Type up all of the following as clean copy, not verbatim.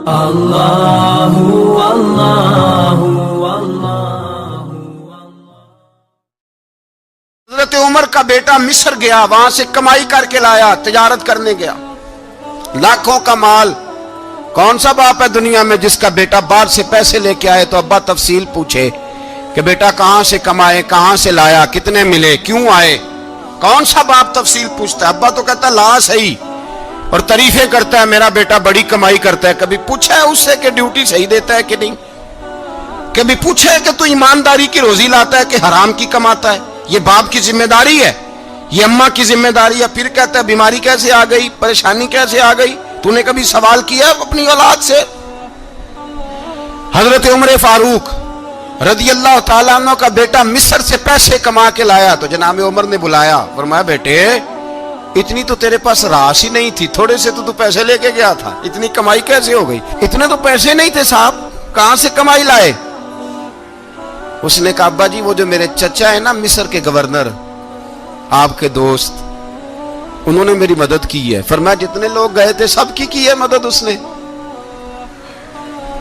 اللہ اللہ اللہ۔ حضرت عمر کا بیٹا مصر گیا، وہاں سے کمائی کر کے لایا، تجارت کرنے گیا، لاکھوں کا مال۔ کون سا باپ ہے دنیا میں جس کا بیٹا باہر سے پیسے لے کے آئے تو ابا تفصیل پوچھے کہ بیٹا کہاں سے کمائے، کہاں سے لایا، کتنے ملے، کیوں آئے؟ کون سا باپ تفصیل پوچھتا ہے؟ ابا تو کہتا لا صحیح اور تعریفیں کرتا ہے، میرا بیٹا بڑی کمائی کرتا ہے۔ کبھی پوچھا ہے اس سے کہ ڈیوٹی صحیح دیتا ہے کہ نہیں؟ کبھی پوچھا ہے کہ تو ایمانداری کی روزی لاتا ہے کہ حرام کی کماتا ہے؟ یہ باپ کی ذمہ داری ہے، یہ اماں کی ذمہ داری ہے۔ پھر کہتا ہے بیماری کیسے آ گئی، پریشانی کیسے آ گئی؟ تو نے کبھی سوال کیا اپنی اولاد سے؟ حضرت عمر فاروق رضی اللہ تعالیٰ عنہ کا بیٹا مصر سے پیسے کما کے لایا تو جناب عمر نے بلایا، فرمایا بیٹے اتنی تو تیرے پاس راس ہی نہیں تھی، تھوڑے سے تو پیسے لے کے گیا تھا، اتنی کمائی کیسے ہو گئی؟ اتنے تو پیسے نہیں تھے صاحب، کہاں سے کمائی لائے؟ اس نے کہا ابا جی وہ جو میرے چچا ہے نا مصر کے گورنر، آپ کے دوست، انہوں نے میری مدد کی ہے۔ فرمایا جتنے لوگ گئے تھے سب کی ہے مدد اس نے؟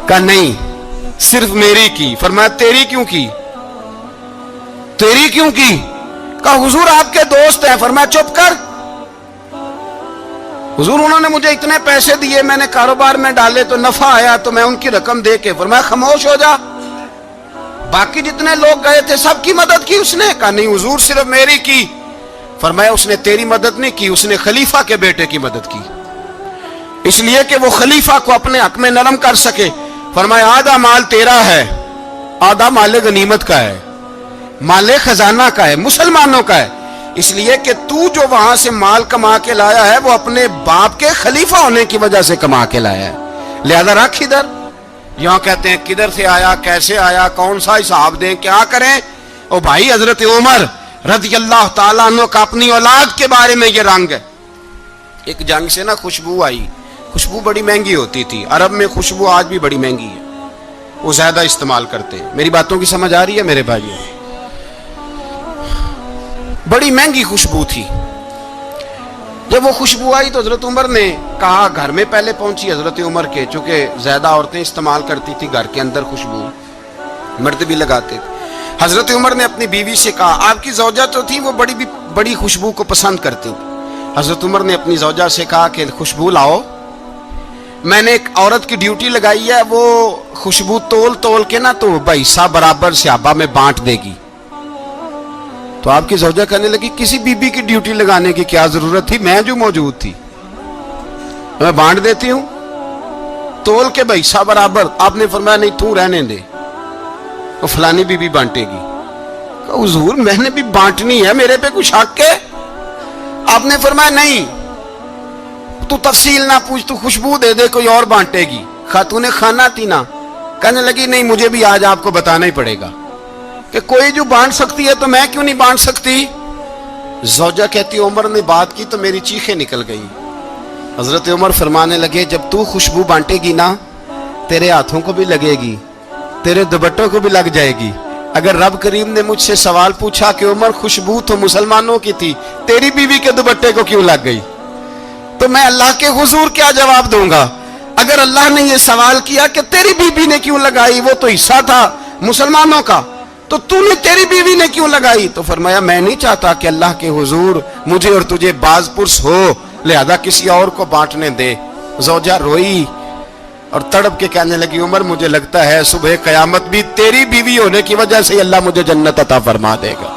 کہا نہیں صرف میری کی۔ فرمایا تیری کیوں کی؟ تیری کیوں کی؟ کہا حضور آپ کے دوست ہیں۔ فرمایا چپ کر، حضور انہوں نے مجھے اتنے پیسے دیے، میں نے کاروبار میں ڈالے تو نفع آیا تو میں ان کی رقم دے کے۔ فرمایا خاموش ہو جا، باقی جتنے لوگ گئے تھے سب کی مدد کی اس نے؟ کہا نہیں حضور صرف میری کی۔ فرمایا اس نے تیری مدد نہیں کی، اس نے خلیفہ کے بیٹے کی مدد کی، اس لیے کہ وہ خلیفہ کو اپنے حق میں نرم کر سکے۔ فرمایا آدھا مال تیرا ہے، آدھا مال غنیمت کا ہے، مال خزانہ کا ہے، مسلمانوں کا ہے، اس لیے کہ تو جو وہاں سے مال کما کے لایا ہے وہ اپنے باپ کے خلیفہ ہونے کی وجہ سے کما کے لایا ہے، لہذا رکھ ادھر۔ یہاں کہتے ہیں کدھر سے آیا، کیسے آیا، کون سا حساب دیں، کیا کریں؟ او بھائی حضرت عمر رضی اللہ تعالیٰ عنہ کا اپنی اولاد کے بارے میں یہ رنگ ہے۔ ایک جنگ سے نا خوشبو آئی، خوشبو بڑی مہنگی ہوتی تھی، عرب میں خوشبو آج بھی بڑی مہنگی ہے، وہ زیادہ استعمال کرتے ہیں۔ میری باتوں کی سمجھ آ رہی ہے میرے بھائیوں؟ بڑی مہنگی خوشبو تھی۔ جب وہ خوشبو آئی تو حضرت عمر نے کہا، گھر میں پہلے پہنچی حضرت عمر کے، چونکہ زیادہ عورتیں استعمال کرتی تھی گھر کے اندر خوشبو، مرد بھی لگاتے تھے۔ حضرت عمر نے اپنی بیوی سے کہا، آپ کی زوجہ تو تھی وہ بڑی خوشبو کو پسند کرتی تھی۔ حضرت عمر نے اپنی زوجہ سے کہا کہ خوشبو لاؤ، میں نے ایک عورت کی ڈیوٹی لگائی ہے، وہ خوشبو تول کے نا تو حصہ برابر صحابہ میں بانٹ دے گی۔ تو آپ کی زوجہ کہنے لگی کسی بی بی کی ڈیوٹی لگانے کی کیا ضرورت تھی، میں جو موجود تھی میں بانٹ دیتی ہوں تول کے حصہ برابر۔ آپ نے فرمایا نہیں تو رہنے دے، وہ فلانی بی بی بانٹے گی۔ کہا حضور میں نے بھی بانٹنی ہے، میرے پہ کچھ حق ہے؟ آپ نے فرمایا نہیں تو تفصیل نہ پوچھ، تو خوشبو دے دے، کوئی اور بانٹے گی۔ خاتون خانہ تھی نا، کہنے لگی نہیں مجھے بھی آج آپ کو بتانا ہی پڑے گا کہ کوئی جو بانٹ سکتی ہے تو میں کیوں نہیں بانٹ سکتی؟ زوجہ کہتی عمر نے بات کی تو میری چیخیں نکل گئی۔ حضرت عمر فرمانے لگے جب تو خوشبو بانٹے گی نا تیرے ہاتھوں کو بھی لگے گی، تیرے دوپٹوں کو بھی لگ جائے گی۔ اگر رب کریم نے مجھ سے سوال پوچھا کہ عمر خوشبو تو مسلمانوں کی تھی، تیری بیوی کے دوپٹے کو کیوں لگ گئی، تو میں اللہ کے حضور کیا جواب دوں گا؟ اگر اللہ نے یہ سوال کیا کہ تیری بیوی نے کیوں لگائی، وہ تو حصہ تھا مسلمانوں کا، تو نے تیری بیوی نے کیوں لگائی؟ تو فرمایا میں نہیں چاہتا کہ اللہ کے حضور مجھے اور تجھے باز پرس ہو، لہذا کسی اور کو بانٹنے دے۔ زوجہ روئی اور تڑپ کے کہنے لگی عمر مجھے لگتا ہے صبح قیامت بھی تیری بیوی ہونے کی وجہ سے اللہ مجھے جنت عطا فرما دے گا،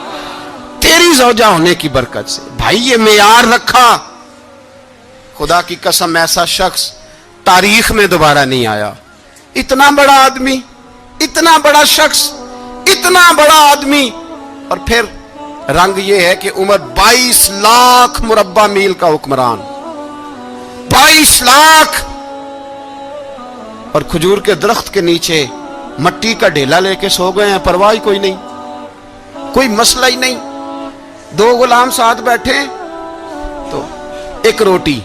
تیری زوجہ ہونے کی برکت سے۔ بھائی یہ معیار رکھا، خدا کی قسم ایسا شخص تاریخ میں دوبارہ نہیں آیا۔ اتنا بڑا آدمی، اتنا بڑا شخص، اتنا بڑا آدمی، اور پھر رنگ یہ ہے کہ عمر 22 لاکھ مربع میل کا حکمران، 22 لاکھ، اور کھجور کے درخت کے نیچے مٹی کا ڈھیلا لے کے سو گئے ہیں، پرواہ کوئی نہیں، کوئی مسئلہ ہی نہیں۔ 2 غلام ساتھ بیٹھے تو ایک روٹی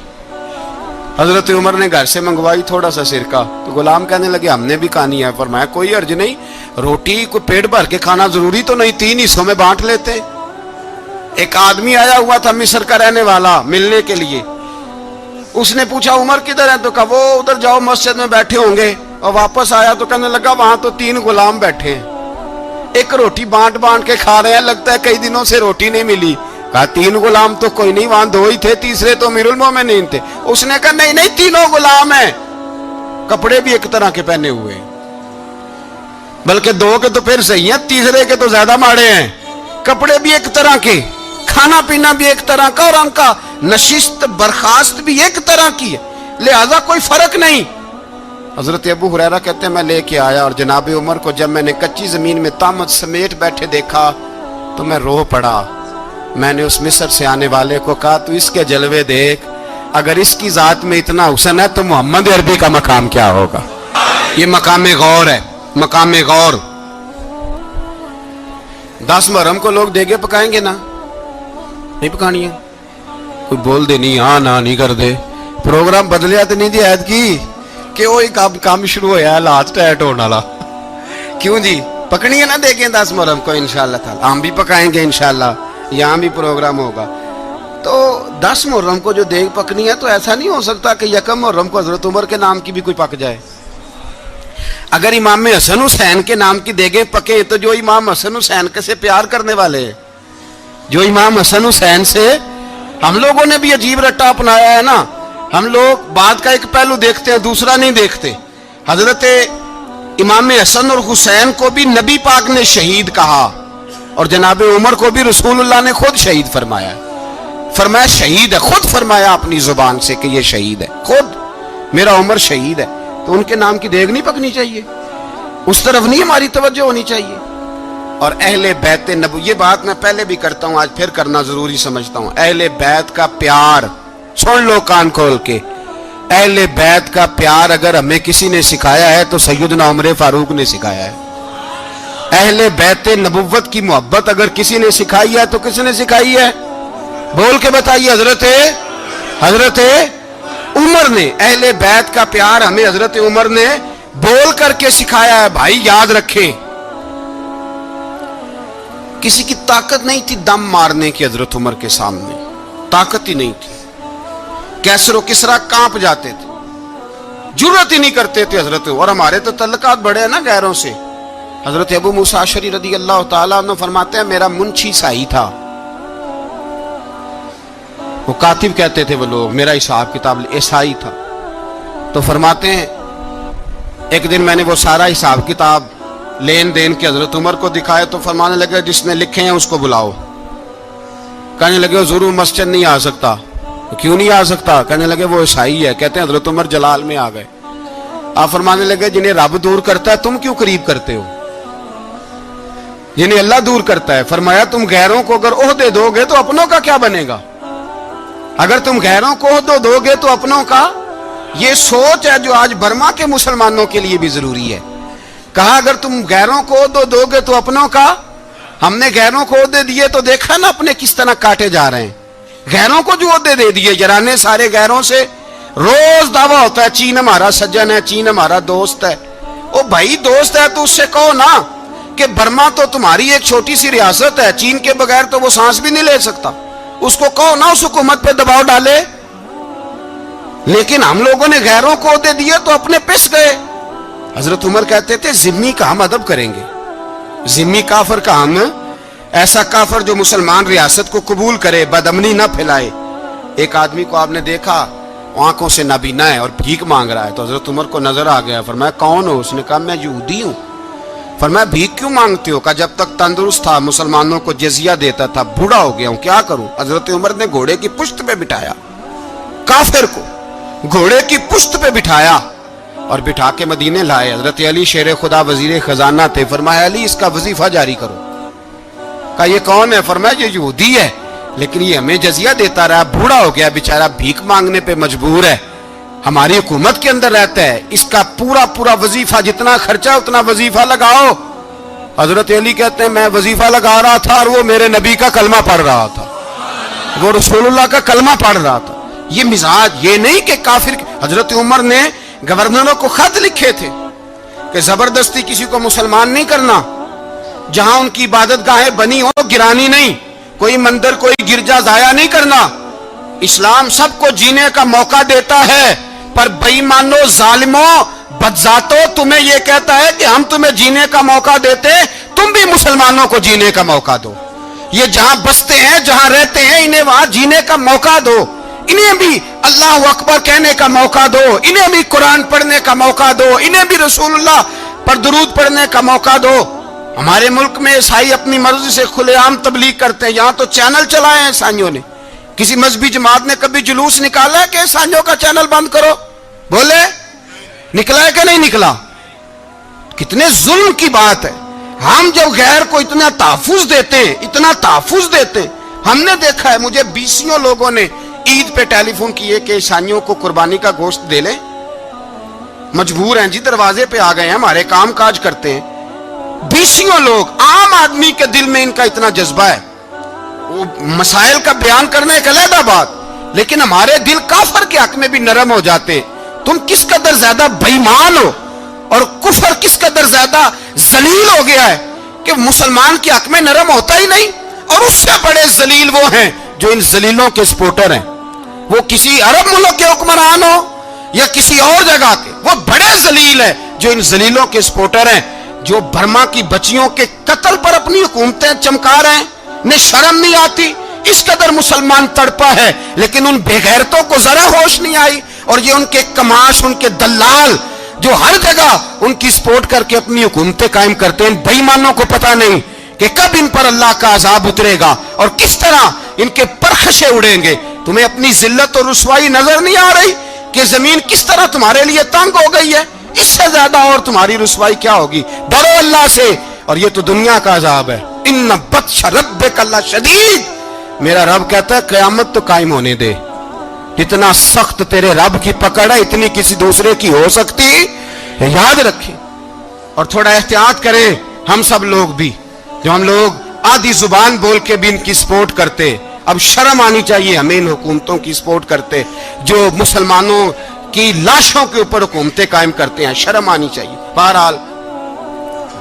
حضرت عمر نے گھر سے منگوائی، تھوڑا سا سرکہ، تو غلام کہنے لگے ہم نے بھی کھانی ہے۔ فرمایا کوئی حرج نہیں، روٹی کو پیٹ بھر کے کھانا ضروری تو نہیں، 3 حصوں میں بانٹ لیتے۔ ایک آدمی آیا ہوا تھا مصر کا رہنے والا ملنے کے لیے، اس نے پوچھا عمر کدھر ہے؟ تو کہا وہ ادھر جاؤ مسجد میں بیٹھے ہوں گے. اور واپس آیا تو کہنے لگا وہاں تو 3 غلام بیٹھے ہیں, ایک روٹی بانٹ بانٹ کے کھا رہے ہیں, لگتا ہے کئی دنوں سے روٹی نہیں ملی. کہا 3 غلام تو کوئی نہیں, وہاں 2 ہی تھے, تیسرے تو امیر المومنین تھے. اس نے کہا نہیں نہیں 3 غلام ہیں, کپڑے بھی ایک طرح کے پہنے ہوئے, بلکہ 2 کے تو پھر صحیح ہیں, تیسرے کے تو زیادہ ماڑے ہیں. کپڑے بھی ایک طرح کے, کھانا پینا بھی ایک طرح کا, اور ان کا نشست برخاست بھی ایک طرح کی ہے, لہذا کوئی فرق نہیں. حضرت ابو ہریرہ کہتے ہیں میں لے کے آیا, اور جناب عمر کو جب میں نے کچی زمین میں تامت سمیٹ بیٹھے دیکھا تو میں رو پڑا. میں نے اس مصر سے آنے والے کو کہا تو اس کے جلوے دیکھ, اگر اس کی ذات میں اتنا حسن ہے تو محمد عربی کا مقام کیا ہوگا. یہ مقام غور ہے, مقام غور. 10 محرم کو لوگ دیگے پکائیں گے نا, نہیں پکانی ہے, کوئی بول دے نہیں ہاں نہ نہیں کر دے, پروگرام بدلیا تو نہیں دی عید کی کہ وہی کام شروع ہویا ہے لاسٹ ٹائٹ ہونے والا. کیوں جی, پکنی ہے نا دیکھیں 10 محرم کو انشاءاللہ تعالی, ہم بھی پکائیں گے انشاءاللہ, یہاں بھی پروگرام ہوگا. تو 10 محرم کو جو دیگ پکنی ہے تو ایسا نہیں ہو سکتا کہ 1 محرم کو حضرت عمر کے نام کی بھی کوئی پک جائے. اگر امام حسن حسین کے نام کی دیگیں پکیں تو جو امام حسن حسین سے پیار کرنے والے ہیں, جو امام حسن حسین سے, ہم لوگوں نے بھی عجیب رٹا اپنایا ہے نا, ہم لوگ بات کا ایک پہلو دیکھتے ہیں دوسرا نہیں دیکھتے. حضرت امام حسن اور حسین کو بھی نبی پاک نے شہید کہا, اور جناب عمر کو بھی رسول اللہ نے خود شہید فرمایا. فرمایا شہید ہے, خود فرمایا اپنی زبان سے کہ یہ شہید ہے, خود میرا عمر شہید ہے. تو ان کے نام کی دیگ نہیں پکنی چاہیے, اس طرف نہیں ہماری توجہ ہونی چاہیے. اور اہل بیت نبو, یہ بات میں پہلے بھی کرتا ہوں, آج پھر کرنا ضروری سمجھتا ہوں. اہل بیت کا پیار سن لو کان کھول کے, اہل بیت کا پیار اگر ہمیں کسی نے سکھایا ہے تو سیدنا عمر فاروق نے سکھایا ہے. اہل بیت نبوت کی محبت اگر کسی نے سکھائی ہے تو کس نے سکھائی ہے؟ بول کے بتائیے. حضرت عمر نے. اہل بیت کا پیار ہمیں حضرت عمر نے بول کر کے سکھایا ہے. بھائی یاد رکھیں, کسی کی طاقت نہیں تھی دم مارنے کی حضرت عمر کے سامنے, طاقت ہی نہیں تھی. کیسر و کسرا کانپ جاتے تھے, جرأت ہی نہیں کرتے تھے حضرت. اور ہمارے تو تعلقات بڑے ہیں نا غیروں سے. حضرت ابو موسیٰ اشعری رضی اللہ تعالیٰ عنہ فرماتے ہیں میرا منشی سائی تھا, وہ کاتب کہتے تھے وہ لوگ, میرا حساب کتاب عیسائی تھا. تو فرماتے ہیں ایک دن میں نے وہ سارا حساب کتاب لین دین کے حضرت عمر کو دکھائے تو فرمانے لگے جس نے لکھے ہیں اس کو بلاؤ. کہنے لگے حضور مسجد نہیں آ سکتا. کیوں نہیں آ سکتا؟ کہنے لگے وہ عیسائی ہے. کہتے ہیں حضرت عمر جلال میں آ گئے. آپ فرمانے لگے جنہیں رب دور کرتا ہے تم کیوں قریب کرتے ہو؟ جنہیں اللہ دور کرتا ہے. فرمایا تم غیروں کو اگر عہدے دو گے تو اپنوں کا کیا بنے گا؟ اگر تم غیروں کو عہدے دو گے تو اپنوں کا. یہ سوچ ہے جو آج برما کے مسلمانوں کے لیے بھی ضروری ہے. کہا اگر تم غیروں کو عہدے دو گے تو اپنوں کا. ہم نے غیروں کو عہدے دیے تو دیکھا نا اپنے کس طرح کاٹے جا رہے ہیں. غیروں کو جو عہدے دے دیے یارانے سارے غیروں سے, روز دعویٰ ہوتا ہے چین ہمارا سجن ہے, چین ہمارا دوست ہے. او بھائی دوست ہے تو اس سے کہو نا کہ برما تو تمہاری ایک چھوٹی سی ریاست ہے, چین کے بغیر تو وہ سانس بھی نہیں لے سکتا. اس کو کہو نا اس حکومت پہ دباؤ ڈالے. لیکن ہم لوگوں نے غیروں کو عہدے دیے تو اپنے پس گئے. حضرت عمر کہتے تھے ذمی کا ہم ادب کریں گے, ذمی کافر کا ہم, ایسا کافر جو مسلمان ریاست کو قبول کرے, بدامنی نہ پھیلائے. ایک آدمی کو آپ نے دیکھا آنکھوں سے نابینا ہے اور بھیک مانگ رہا ہے, تو حضرت عمر کو نظر آ گیا. فرمایا کون ہو؟ اس نے کہا میں یہودی ہوں. فرمایا بھیک کیوں مانگتے ہو؟ کہا جب تک تندرست تھا مسلمانوں کو جزیہ دیتا تھا, بوڑھا ہو گیا ہوں کیا کروں. حضرت عمر نے گھوڑے کی پشت پہ بٹھایا, کافر کو گھوڑے کی پشت پہ بٹھایا اور بٹھا کے مدینے لائے. حضرت علی شیر خدا وزیر خزانہ تھے. فرمایا علی اس کا وظیفہ جاری کرو. کہا یہ کون ہے؟ فرمایا یہ یہودی ہے لیکن یہ ہمیں جزیہ دیتا رہا, بوڑھا ہو گیا بیچارہ, بھیک مانگنے پہ مجبور ہے, ہماری حکومت کے اندر رہتا ہے, اس کا پورا وظیفہ جتنا خرچہ اتنا وظیفہ لگاؤ. حضرت علی کہتے ہیں میں وظیفہ لگا رہا تھا اور وہ میرے نبی کا کلمہ پڑھ رہا تھا, وہ رسول اللہ کا کلمہ پڑھ رہا تھا. یہ مزاج, یہ نہیں کہ کافر. حضرت عمر نے گورنروں کو خط لکھے تھے کہ زبردستی کسی کو مسلمان نہیں کرنا, جہاں ان کی عبادت گاہیں بنی ہو گرانی نہیں, کوئی مندر کوئی گرجا ضائع نہیں کرنا. اسلام سب کو جینے کا موقع دیتا ہے، پر بےایمانوں، ظالموں، بدذاتوں، تمہیں یہ کہتا ہے کہ ہم تمہیں جینے کا موقع دیتے، تم بھی مسلمانوں کو جینے کا موقع دو۔ یہ جہاں بستے ہیں، جہاں رہتے ہیں، انہیں وہاں جینے کا موقع دو، انہیں بھی اللہ اکبر کہنے کا موقع دو، انہیں بھی قرآن پڑھنے کا موقع دو، انہیں بھی رسول اللہ پر درود پڑھنے کا موقع دو۔ ہمارے ملک میں عیسائی اپنی مرضی سے کھلے عام تبلیغ کرتے ہیں، یہاں تو چینل چلائے ہیں عیسائیوں نے۔ کسی مذہبی جماعت نے کبھی جلوس نکالا ہے کہ عیسائیوں کا چینل بند کرو؟ بولے نکلا ہے کہ نہیں نکلا؟ کتنے ظلم کی بات ہے۔ ہم جب غیر کو اتنا تحفظ دیتے ہیں، اتنا تحفظ دیتے ہیں، ہم نے دیکھا ہے، مجھے بیسیوں لوگوں نے عید پہ ٹیلی فون کیے کہ عیسائیوں کو قربانی کا گوشت دے لیں، مجبور ہیں جی، دروازے پہ آ گئے ہیں، ہمارے کام کاج کرتے ہیں۔ بیسیوں لوگ، عام آدمی کے دل میں ان کا اتنا جذبہ ہے، وہ مسائل کا بیان کرنا ایک علیحدہ بات، لیکن ہمارے دل کافر کے حق میں بھی نرم ہو جاتے ہیں۔ تم کس قدر زیادہ بےایمان ہو اور کفر کس قدر زیادہ ذلیل ہو گیا ہے کہ مسلمان کے حق میں نرم ہوتا ہی نہیں، اور اس سے بڑے ذلیل وہ ہیں جو ان ذلیلوں کے سپورٹر ہیں۔ وہ کسی عرب ملک کے حکمران ہو یا کسی اور جگہ کے، وہ بڑے ذلیل ہیں جو ان ذلیلوں کے سپورٹر ہیں، جو برما کی بچیوں کے قتل پر اپنی حکومتیں چمکا رہے ہیں، انہیں شرم نہیں آتی۔ اس قدر مسلمان تڑپا ہے، لیکن ان بے غیرتوں کو ذرا ہوش نہیں آئی، اور یہ ان کے کماش، ان کے دلال جو ہر جگہ ان کی سپورٹ کر کے اپنی حکومتیں قائم کرتے ہیں، بے ایمانوں کو پتہ نہیں کہ کب ان پر اللہ کا عذاب اترے گا اور کس طرح ان کے پرخشے اڑیں گے۔ تمہیں اپنی ذلت اور رسوائی نظر نہیں آ رہی کہ زمین کس طرح تمہارے لیے تنگ ہو گئی ہے؟ اس سے زیادہ اور تمہاری رسوائی کیا ہوگی؟ ڈرو اللہ سے، اور یہ تو دنیا کا عذاب ہے۔ ان بطش ربک لشدید، میرا رب کہتا ہے قیامت تو قائم ہونے دے، اتنا سخت تیرے رب کی پکڑ ہے، اتنی کسی دوسرے کی ہو سکتی؟ یاد رکھیں اور تھوڑا احتیاط کریں ہم سب لوگ بھی، جو ہم لوگ آدھی زبان بول کے بھی ان کی سپورٹ کرتے ہیں۔ اب شرم آنی چاہیے ہمیں ان حکومتوں کی سپورٹ کرتے جو مسلمانوں کی لاشوں کے اوپر حکومتیں قائم کرتے ہیں، شرم آنی چاہیے۔ بہرحال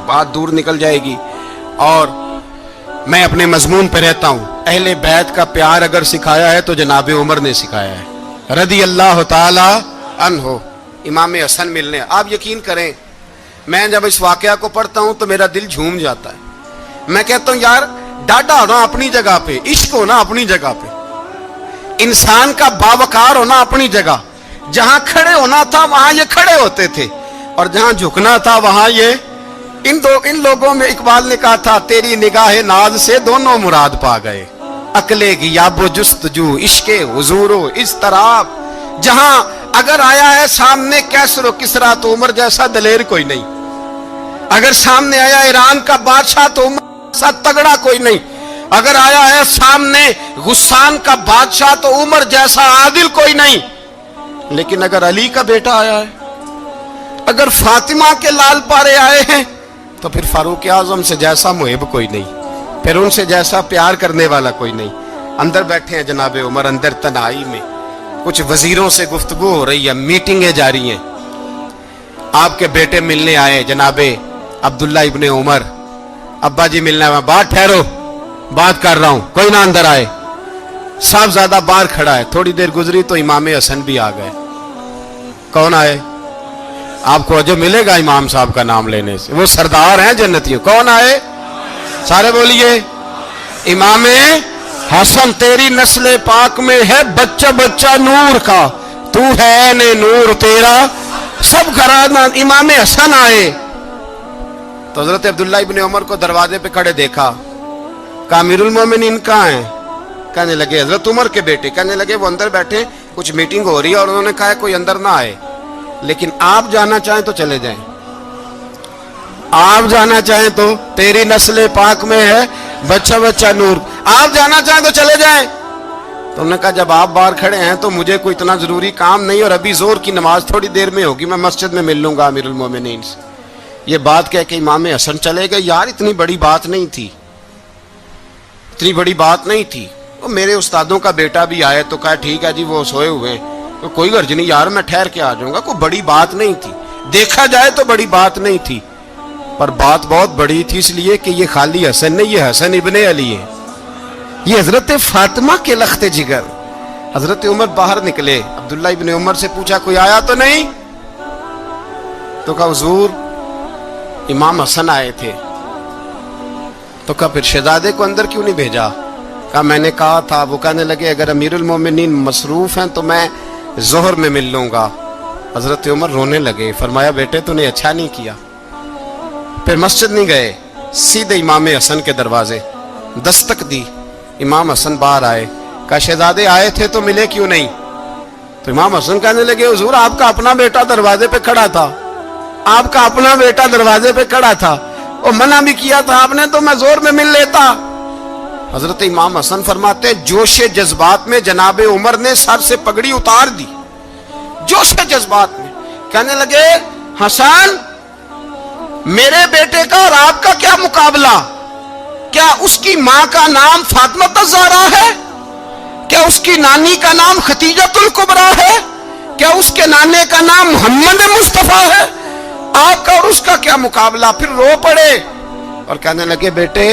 بات دور نکل جائے گی، اور میں اپنے مضمون پہ رہتا ہوں۔ اہل بیت کا پیار اگر سکھایا ہے تو جناب عمر نے سکھایا ہے رضی اللہ تعالی عنہ، امام حسن ملنے۔ آپ یقین کریں، میں جب اس واقعہ کو پڑھتا ہوں تو میرا دل جھوم جاتا ہے۔ میں کہتا ہوں یار، ڈاڈا ہونا اپنی جگہ پہ، عشق ہونا اپنی جگہ پہ، انسان کا باوقار ہونا اپنی جگہ، جہاں کھڑے ہونا تھا وہاں یہ کھڑے ہوتے تھے، اور جہاں جھکنا تھا وہاں یہ ان لوگوں میں اقبال نے کہا تھا، تیری نگاہ ناز سے دونوں مراد پا گئے، عقلے کی یاب و جستجو، عشق حضور و اضطراب۔ جہاں اگر آیا ہے سامنے کیسر و کسرا تو عمر جیسا دلیر کوئی نہیں، اگر سامنے آیا ایران کا بادشاہ تو عمر جیسا تگڑا کوئی نہیں، اگر آیا ہے سامنے غسان کا بادشاہ تو عمر جیسا عادل کوئی نہیں، لیکن اگر علی کا بیٹا آیا ہے، اگر فاطمہ کے لال پارے آئے ہیں، تو پھر فاروق اعظم سے جیسا محب کوئی نہیں، پھر ان سے جیسا پیار کرنے والا کوئی نہیں۔ اندر بیٹھے ہیں جناب عمر، اندر تنہائی میں کچھ وزیروں سے گفتگو ہو رہی ہے، میٹنگیں جاری ہیں۔ آپ کے بیٹے ملنے آئے جناب عبداللہ ابن عمر، ابا جی ملنا ہے، بات ٹھہرو، بات کر رہا ہوں، کوئی نہ اندر آئے۔ صاحبزادہ باہر کھڑا ہے، تھوڑی دیر گزری تو امام حسن بھی آ گئے۔ کون آئے؟ آپ کو جو ملے گا امام صاحب کا نام لینے سے، وہ سردار ہیں جنتیوں۔ کون آئے؟ سارے بولیے، امام حسن، تیری نسل پاک میں ہے بچہ بچہ نور کا، تو ہے نے نور تیرا سب گھرانہ۔ امام حسن آئے تو حضرت عبداللہ ابن عمر کو دروازے پہ کھڑے دیکھا، کہا امیر المومنین کہاں ہیں؟ کہنے لگے حضرت عمر کے بیٹے، کہنے لگے وہ اندر بیٹھے، کچھ میٹنگ ہو رہی ہے، اور انہوں نے کہا کوئی اندر نہ آئے، لیکن آپ جانا چاہیں تو چلے جائیں، آپ جانا چاہیں تو، تیری نسل پاک میں ہے بچہ بچہ نور، آپ جانا چاہیں تو چلے جائیں۔ تو انہوں نے کہا جب آپ باہر کھڑے ہیں تو مجھے کوئی اتنا ضروری کام نہیں، اور ابھی زور کی نماز تھوڑی دیر میں ہوگی، میں مسجد میں مل لوں گا امیر المومنین سے۔ یہ بات کہہ کے امام حسن چلے گئے۔ یار اتنی بڑی بات نہیں تھی، اتنی بڑی بات نہیں تھی۔ وہ میرے استادوں کا بیٹا بھی آئے تو کہا ٹھیک ہے جی، وہ سوئے ہوئے ہیں، کوئی غرض نہیں یار، میں ٹھہر کے آ جاؤں گا، کوئی بڑی بات نہیں تھی، دیکھا جائے تو بڑی بات نہیں تھی، پر بات بہت بڑی تھی، اس لیے کہ یہ خالی حسن نہیں، یہ حسن ابن علی ہے، یہ حضرت فاطمہ کے لخت جگر، حضرت عمر باہر نکلے, عبداللہ ابن عمر سے پوچھا کوئی آیا تو نہیں؟ تو کہا حضور امام حسن آئے تھے. تو کہا پھر شہزادے کو اندر کیوں نہیں بھیجا؟ کہا میں نے کہا تھا. وہ کہنے لگے اگر امیر المومنین مصروف ہیں تو میں ظہر میں مل لوں گا. حضرت عمر رونے لگے, فرمایا بیٹے تو نے اچھا نہیں کیا. پھر مسجد نہیں گئے, سیدھے امام حسن کے دروازے دستک دی. امام حسن باہر آئے, کہا شہزادے آئے تھے تو ملے کیوں نہیں؟ تو امام حسن کہنے لگے حضور آپ کا اپنا بیٹا دروازے پہ کھڑا تھا, آپ کا اپنا بیٹا دروازے پہ کھڑا تھا, اور منع بھی کیا تھا آپ نے تو میں زور میں مل لیتا. حضرت امام حسن فرماتے ہیں جوش جذبات میں جناب عمر نے سر سے پگڑی اتار دی, جوش جذبات میں. کہنے لگے حسن میرے بیٹے کا اور آپ کا کیا مقابلہ؟ کیا اس کی ماں کا نام فاطمہ الزہرا ہے؟ کیا اس کی نانی کا نام خدیجۃ الکبریٰ ہے؟ کیا اس کے نانے کا نام محمد مصطفیٰ ہے؟ آپ کا اور اس کا کیا مقابلہ؟ پھر رو پڑے اور کہنے لگے بیٹے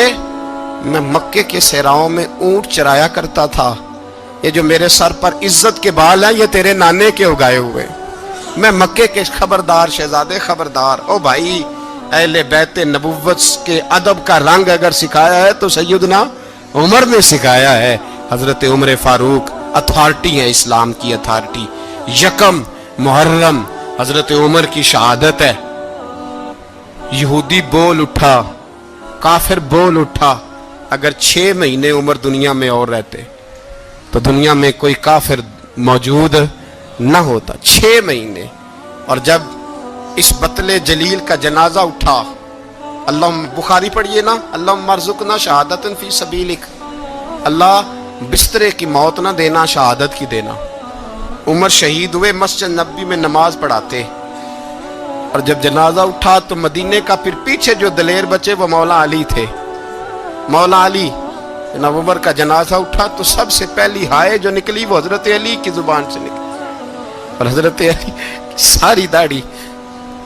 میں مکے کے صحراؤں میں اونٹ چرایا کرتا تھا, یہ جو میرے سر پر عزت کے بال ہیں یہ تیرے نانے کے اگائے ہوئے. میں مکے کے خبردار شہزادے خبردار. او بھائی اہل بیت نبوت کے ادب کا رنگ اگر سکھایا ہے تو سیدنا عمر نے سکھایا ہے. حضرت عمر فاروق اتھارٹی ہے, اسلام کی اتھارٹی. یکم محرم حضرت عمر کی شہادت ہے. یہودی بول اٹھا, کافر بول اٹھا. اگر 6 مہینے عمر دنیا میں اور رہتے تو دنیا میں کوئی کافر موجود نہ ہوتا. 6 مہینے. اور جب اس بطل جلیل کا جنازہ اٹھا, اللہ بخاری پڑھیے نا, اللہم ارزقنا شہادت فی سبیلک, اللہ بسترے کی موت نہ دینا, شہادت کی دینا. عمر شہید ہوئے, مسجد نبوی میں نماز پڑھاتے, اور جب جنازہ اٹھا تو مدینے کا پھر پیچھے جو دلیر بچے وہ مولا علی تھے. مولا علی, جناب عمر کا جنازہ اٹھا تو سب سے پہلی ہائے جو نکلی وہ حضرت علی کی زبان سے نکلی, اور حضرت علی ساری داڑھی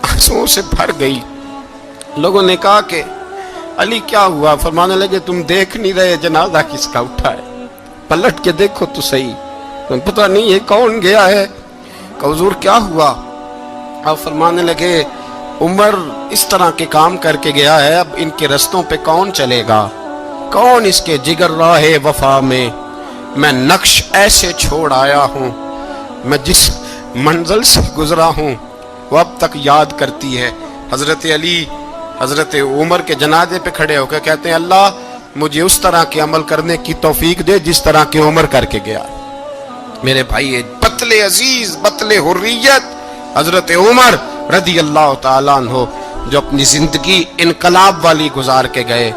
آنسوؤں سے بھر گئی. لوگوں نے کہا کہ علی کیا ہوا؟ فرمانے لگے تم دیکھ نہیں رہے جنازہ کس کا اٹھا ہے, پلٹ کے دیکھو تو صحیح, تم پتہ نہیں یہ کون گیا ہے. کہ حضور کیا ہوا؟ آپ فرمانے لگے عمر اس طرح کے کام کر کے گیا ہے, اب ان کے رستوں پہ کون چلے گا؟ کون اس کے جگر راہ وفا میں؟ میں نقش ایسے چھوڑ آیا ہوں, میں جس منزل سے گزرا ہوں وہ اب تک یاد کرتی ہے. حضرت علی حضرت عمر کے جنازے پہ کھڑے ہو کے کہتے ہیں اللہ مجھے اس طرح کے عمل کرنے کی توفیق دے جس طرح کے عمر کر کے گیا. میرے بھائی بطل عزیز, بطل حریت حضرت عمر رضی اللہ تعالیٰ عنہ جو اپنی زندگی انقلاب والی گزار کے گئے.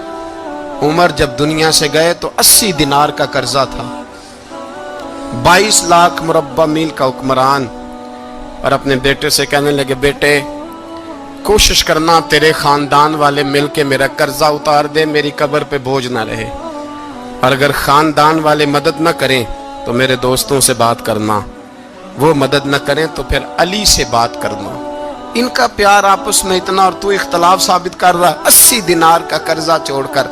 عمر جب دنیا سے گئے تو 80 دینار کا قرضہ تھا, 22 لاکھ مربع میل کا حکمران. اور اپنے بیٹے سے کہنے لگے بیٹے کوشش کرنا تیرے خاندان والے مل کے میرا قرضہ اتار دے, میری قبر پہ بوجھ نہ رہے, اور اگر خاندان والے مدد نہ کریں تو میرے دوستوں سے بات کرنا, وہ مدد نہ کریں تو پھر علی سے بات کرنا. ان کا پیار آپس میں اتنا, اور تو اختلاف ثابت کر رہا. 80 دینار کا قرضہ چھوڑ کر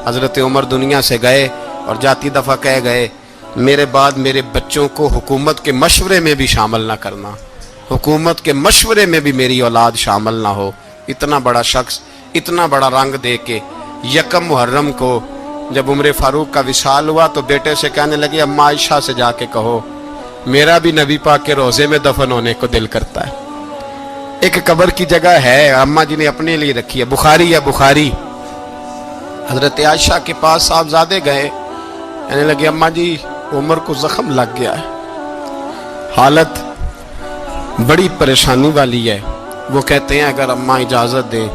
حضرت عمر دنیا سے گئے, اور جاتی دفعہ کہہ گئے میرے بعد میرے بچوں کو حکومت کے مشورے میں بھی شامل نہ کرنا, حکومت کے مشورے میں بھی میری اولاد شامل نہ ہو. اتنا بڑا شخص اتنا بڑا رنگ دے کے یکم محرم کو جب عمر فاروق کا وصال ہوا تو بیٹے سے کہنے لگے اماں عائشہ سے جا کے کہو میرا بھی نبی پاک کے روزے میں دفن ہونے کو دل کرتا ہے. ایک قبر کی جگہ ہے اماں جی نے اپنے لیے رکھی ہے, بخاری ہے بخاری. حضرت عائشہ کے پاس صاحبزادے گئے, کہنے لگے اماں جی عمر کو زخم لگ گیا ہے, حالت بڑی پریشانی والی ہے. وہ کہتے ہیں اگر اماں اجازت دیں.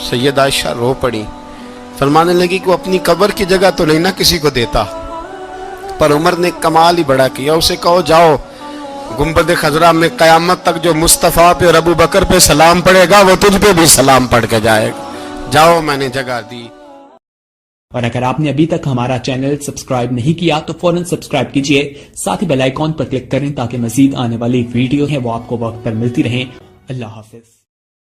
سید عائشہ رو پڑی, فرمانے لگی کہ وہ اپنی قبر کی جگہ تو نہیں نہ کسی کو دیتا, پر عمر نے کمال ہی بڑا کیا. اسے کہو جاؤ گنبد خضرا میں قیامت تک جو مصطفیٰ پہ اور ابو بکر پہ سلام پڑے گا وہ تجھ پہ بھی سلام پڑھ کے جائے گا. جاؤ میں نے جگہ دی. اور اگر آپ نے ابھی تک ہمارا چینل سبسکرائب نہیں کیا تو فوراً سبسکرائب کیجئے, ساتھ ہی بیل آئیکن پر کلک کریں تاکہ مزید آنے والی ویڈیو ہیں وہ آپ کو وقت پر ملتی رہیں. اللہ حافظ.